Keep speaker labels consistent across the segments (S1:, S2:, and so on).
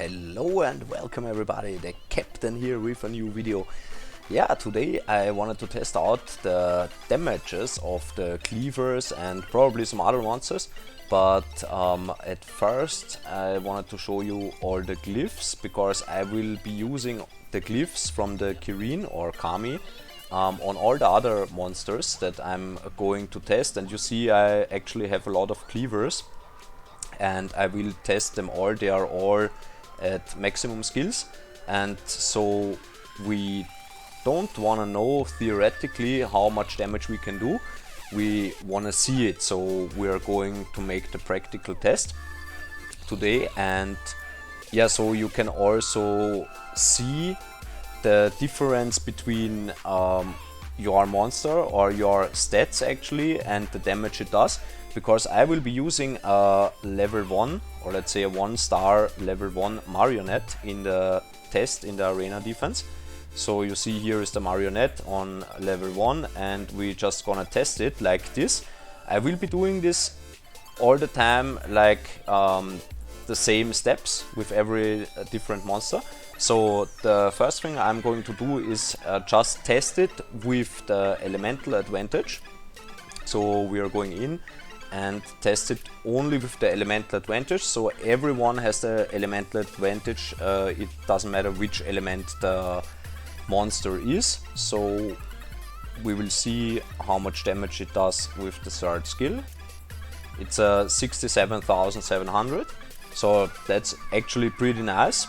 S1: Hello and welcome everybody, the Captain here with a new video. Yeah, today I wanted to test out the damages of the cleavers and probably some other monsters, but at first I wanted to show you all the glyphs, because I will be using the glyphs from the Kirin or Kami on all the other monsters that I'm going to test. And you see I actually have a lot of cleavers and I will test them all. They are all at maximum skills, and so we don't want to know theoretically how much damage we can do. We want to see it, so we are going to make the practical test today. And yeah, so you can also see the difference between your monster or your stats actually and the damage it does, because I will be using a level 1, or let's say a 1-star level 1 marionette in the test in the arena defense. So you see here is the marionette on level 1, and we just gonna test it like this. I will be doing this all the time, like the same steps with every different monster. So the first thing I'm going to do is just test it with the elemental advantage. So we are going in and test it only with the elemental advantage. So everyone has the elemental advantage. It doesn't matter which element the monster is. So we will see how much damage it does with the third skill. It's a 67,700. So that's actually pretty nice.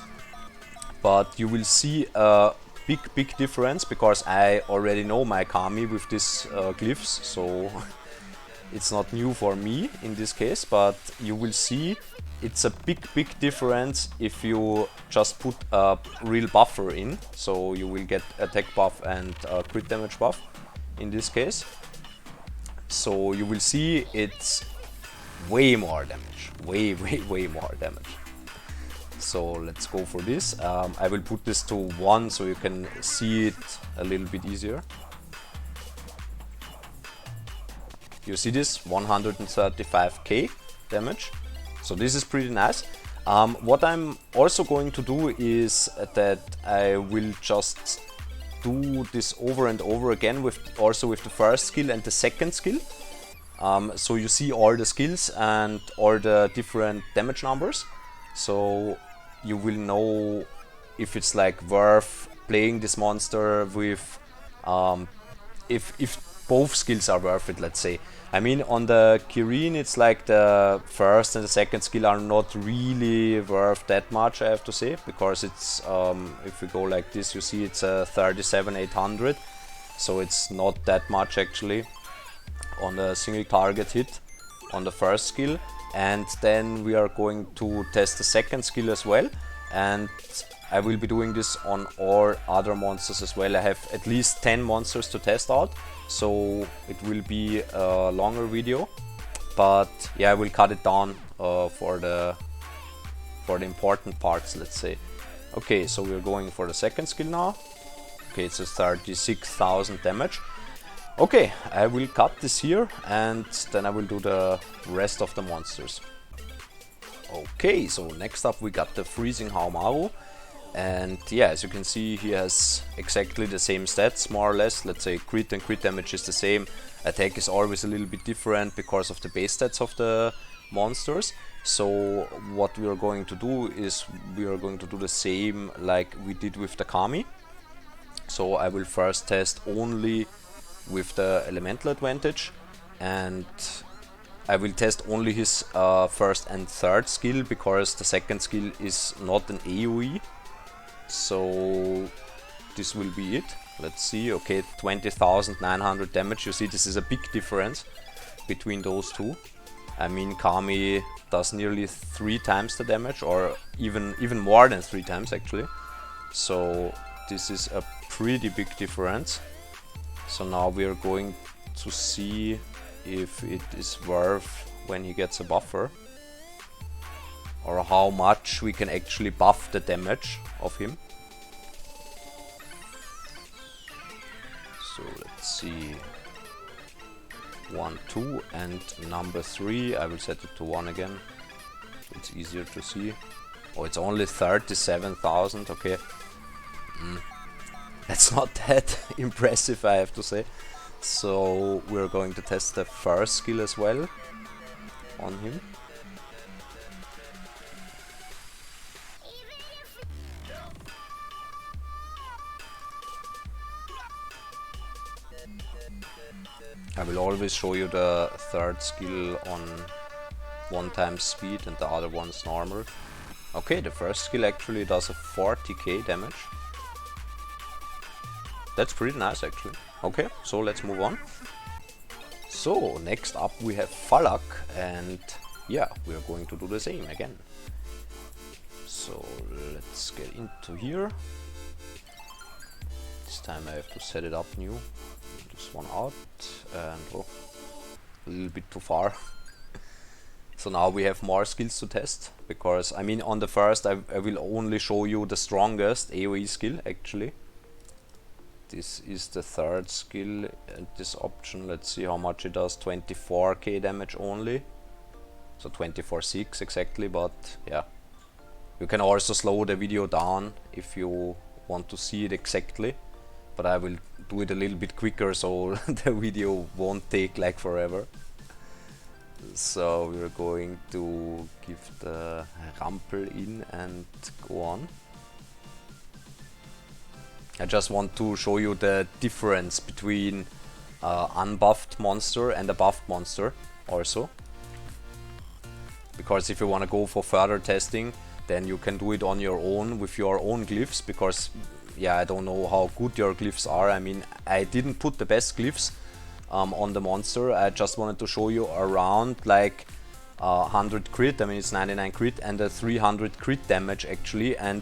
S1: But you will see a big difference, because I already know my Kami with these glyphs, so it's not new for me in this case. But you will see it's a big difference if you just put a real buffer in. So you will get attack buff and crit damage buff in this case. So you will see it's way more damage, way more damage. So let's go for this. I will put this to 1 so you can see it a little bit easier. You see this 135k damage. So this is pretty nice. What I'm also going to do is that I will just do this over and over again with the first skill and the second skill. So you see all the skills and all the different damage numbers. So you will know if it's like worth playing this monster with, if both skills are worth it, let's say. I mean, on the Kirin it's like the first and the second skill are not really worth that much, I have to say, because it's if we go like this, you see it's a 37,800, so it's not that much actually on the single target hit on the first skill. And then we are going to test the second skill as well, and I will be doing this on all other monsters as well. I have at least 10 monsters to test out, so it will be a longer video, but yeah, I will cut it down for the important parts, let's say. Okay, so we're going for the second skill now. Okay, it's a 36,000 damage. Okay, I will cut this here and then I will do the rest of the monsters. Okay, so next up we got the freezing Haohmaru, and yeah, as you can see, he has exactly the same stats, more or less. Let's say crit and crit damage is the same. Attack is always a little bit different because of the base stats of the monsters. So what we are going to do is we are going to do the same like we did with the Kami. So I will first test only with the elemental advantage, and I will test only his first and third skill, because the second skill is not an AoE. So this will be it. Let's see. Okay, 20,900 damage. You see, this is a big difference between those two. I mean, Kami does nearly 3 times the damage, or even more than 3 times actually. So this is a pretty big difference. So now we are going to see if it is worth when he gets a buffer, or how much we can actually buff the damage of him. So let's see. 1, 2, and number 3, I will set it to 1 again, so it's easier to see. Oh, it's only 37,000, okay. That's not that impressive, I have to say. So we're going to test the first skill as well on him. I will always show you the third skill on 1 times speed and the other one's normal. Okay, the first skill actually does a 40k damage. That's pretty nice actually. Okay, so let's move on. So next up we have Falak, and yeah, we are going to do the same again. So let's get into here. This time I have to set it up new. This one out, and oh, a little bit too far. So now we have more skills to test, because I mean on the first I will only show you the strongest AoE skill actually. This is the third skill, and this option, let's see how much it does, 24k damage only. So 24.6 exactly, but yeah. You can also slow the video down if you want to see it exactly. But I will do it a little bit quicker so the video won't take like forever. So we're going to give the Rampel in and go on. I just want to show you the difference between unbuffed monster and a buffed monster also. Because if you want to go for further testing, then you can do it on your own with your own glyphs, because yeah, I don't know how good your glyphs are. I mean, I didn't put the best glyphs on the monster. I just wanted to show you around like 100 crit, I mean it's 99 crit and a 300 crit damage actually, and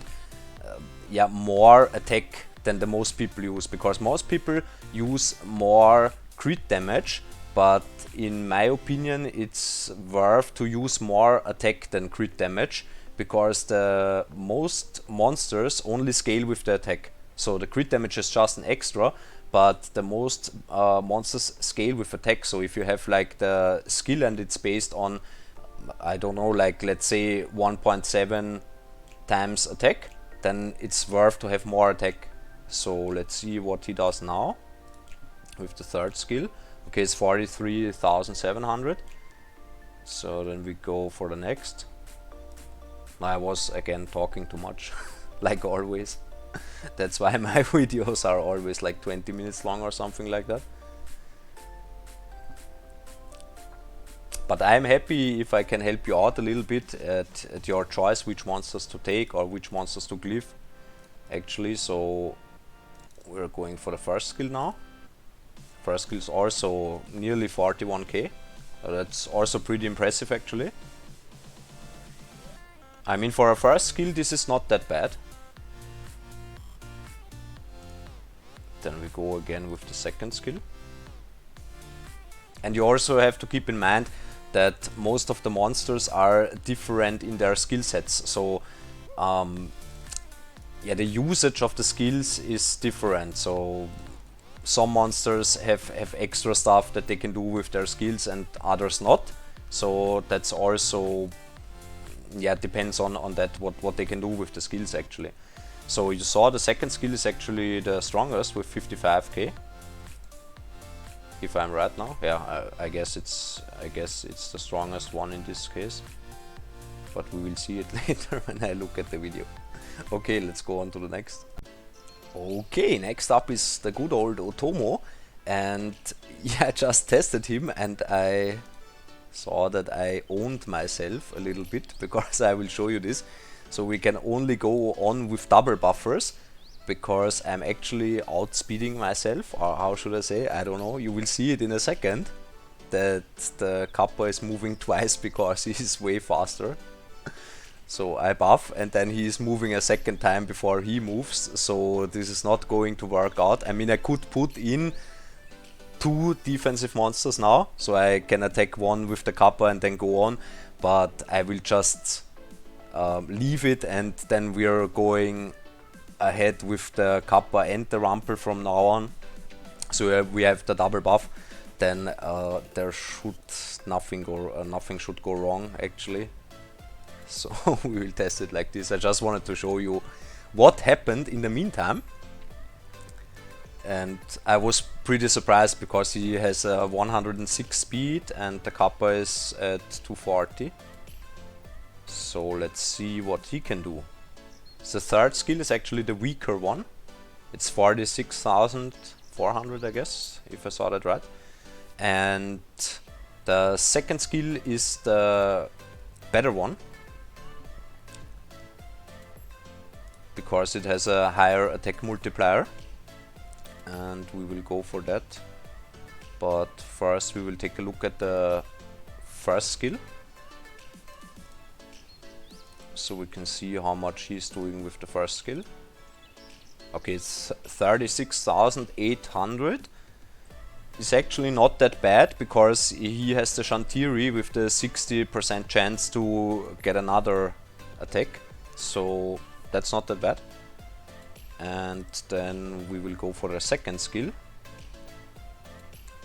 S1: yeah, more attack than the most people use, because most people use more crit damage, but in my opinion it's worth to use more attack than crit damage, because the most monsters only scale with the attack. So the crit damage is just an extra, but the most monsters scale with attack. So if you have like the skill and it's based on, I don't know, like let's say 1.7 times attack, then it's worth to have more attack. So let's see what he does now with the third skill. Okay, it's 43,700. So then we go for the next. I was again talking too much, like always. That's why my videos are always like 20 minutes long or something like that. But I'm happy if I can help you out a little bit at your choice which monsters to take or which monsters to glyph actually. So we're going for the first skill now. First skill is also nearly 41k. That's also pretty impressive actually. I mean, for a first skill this is not that bad. Then we go again with the second skill. And you also have to keep in mind that most of the monsters are different in their skill sets. So yeah, the usage of the skills is different. So some monsters have extra stuff that they can do with their skills and others not. So that's also, yeah, depends on that, what they can do with the skills actually. So you saw the second skill is actually the strongest with 55k. If I'm right now, yeah, I guess it's the strongest one in this case. But we will see it later when I look at the video. Okay, let's go on to the next. Okay, next up is the good old Otomo, and yeah, I just tested him and I saw that I owned myself a little bit, because I will show you this. So we can only go on with double buffers, because I'm actually outspeeding myself, or how should I say, I don't know, you will see it in a second that the Kappa is moving twice because he's way faster. So I buff and then he's moving a second time before he moves, so this is not going to work out. I mean, I could put in 2 defensive monsters now, so I can attack one with the Kappa and then go on, but I will just leave it, and then we're going ahead with the Kappa and the Rampel from now on. So we have the double buff, then there should nothing should go wrong actually. so we will test it like this. I just wanted to show you what happened in the meantime. And I was pretty surprised because he has a 106 speed and the Kappa is at 240. So let's see what he can do. The third skill is actually the weaker one. It's 46,400, I guess, if I saw that right. And the second skill is the better one, because it has a higher attack multiplier. And we will go for that. But first we will take a look at the first skill, so we can see how much he's doing with the first skill. Okay, it's 36,800. It's actually not that bad because he has the Shantiri with the 60% chance to get another attack, so that's not that bad. And then we will go for the second skill.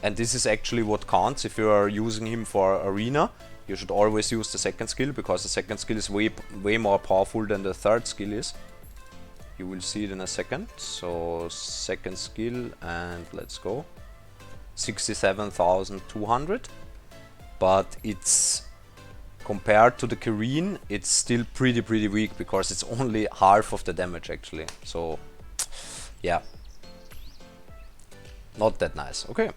S1: And this is actually what counts. If you are using him for arena, you should always use the second skill, because the second skill is way more powerful than the third skill is. You will see it in a second. So second skill, and let's go. 67,200. But it's, compared to the Kirin, it's still pretty weak, because it's only half of the damage actually. So yeah, not that nice. Okay.